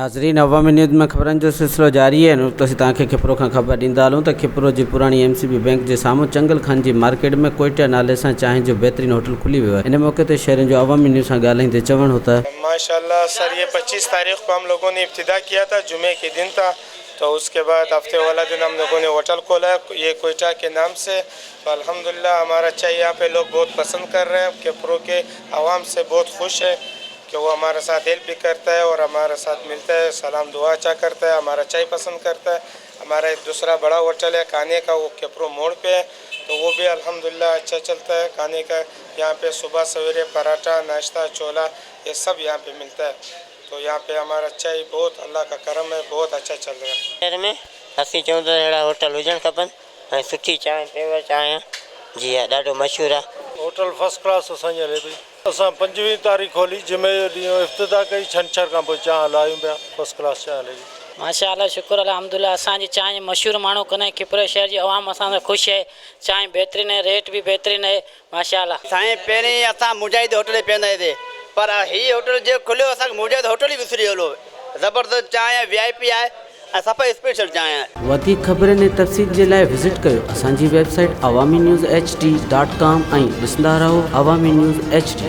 नाज़रीन, अवामी न्यूज़ में ख़बरनि जो सिलसिलो जारी है। तो असीं तव्हांखे खिपरो खां ख़बर ॾींदा हलूं त खिपरो जी पुराणी MCB बैंक जे साम्हूं चंगल खान जी मार्केट में कोयटा नाले सां चांहि जो बहितरीन होटल खुली वियो आहे। इन मौके ते शहरियुनि जो अवामी न्यूज़ सां ॻाल्हाईंदे चवणु हो त माशाल्लाह सर, ये 25 तारीख को हम लोगों ने इब्तिदा किया था, जुमे के दिन था। तो उसके बाद हफ्ते वाला दिन हम लोगों ने होटल खोला है, ये कोयटा के नाम से। तो अल्हम्दुलिल्लाह हमारा चाय यहाँ पे लोग बहुत पसंद कर रहे हैं। खिपरो के आवाम से बहुत खुश है कि वो हमारे साथ हेल्प भी करता है और हमारे साथ मिलता है, सलाम दुआ अच्छा करता है, हमारा चाय पसंद करता है। हमारा एक दूसरा बड़ा होटल है खाने का, वो खिपरो मोड़ पे है, तो वो भी अल्हम्दुलिल्लाह अच्छा चलता है खाने का। यहाँ पे सुबह सवेरे पराठा, नाश्ता, छोला, ये सब यहाँ पे मिलता है। तो यहाँ पे हमारा चाय बहुत अल्लाह का करम है, बहुत अच्छा चल रहा है। शहर में असीं चऊं त अहिड़ा होटल हुजणु खपनि ऐं सुठी चांहि पेवर चांहि जी आहे, ॾाढो मशहूरु आहे। होटल फर्स्ट क्लास असांजी हले पई। असां 25 तारीख़ खोली, जुमे जो ॾींहुं इफ़्तिदा कई, छंछरु खां पोइ चांहि हलायूं पिया। फर्स्ट क्लास चांहि हले पई। माशाअल्लाह, शुक्र अल्हम्दुलिल्लाह। असांजी चांहि मशहूरु माण्हू कंदा आहिनि। खिपरे शहर जी आवाम असां सां ख़ुशि आहे। चांहि बहितरीनु आहे, रेट बि बहितरीनु आहे माशाअल्लाह। साईं, पहिरीं असां मुजाहिद होटल पीअंदा हुआसीं, पर हीअ होटल जो खुलियो असांखे मुजाहिद होटल ई विसरी हलो। ज़बरदस्त चांहि आहे, VIP आहे ऐं सफ़ा स्पेशल चांहि आहे। वधीक ख़बरनि ऐं तफ़सील जे लाइ विज़िट कयो असांजी वेबसाइट awamiNewsHD.com ऐं ॾिसंदा रहो अवामी न्यूज़ HD।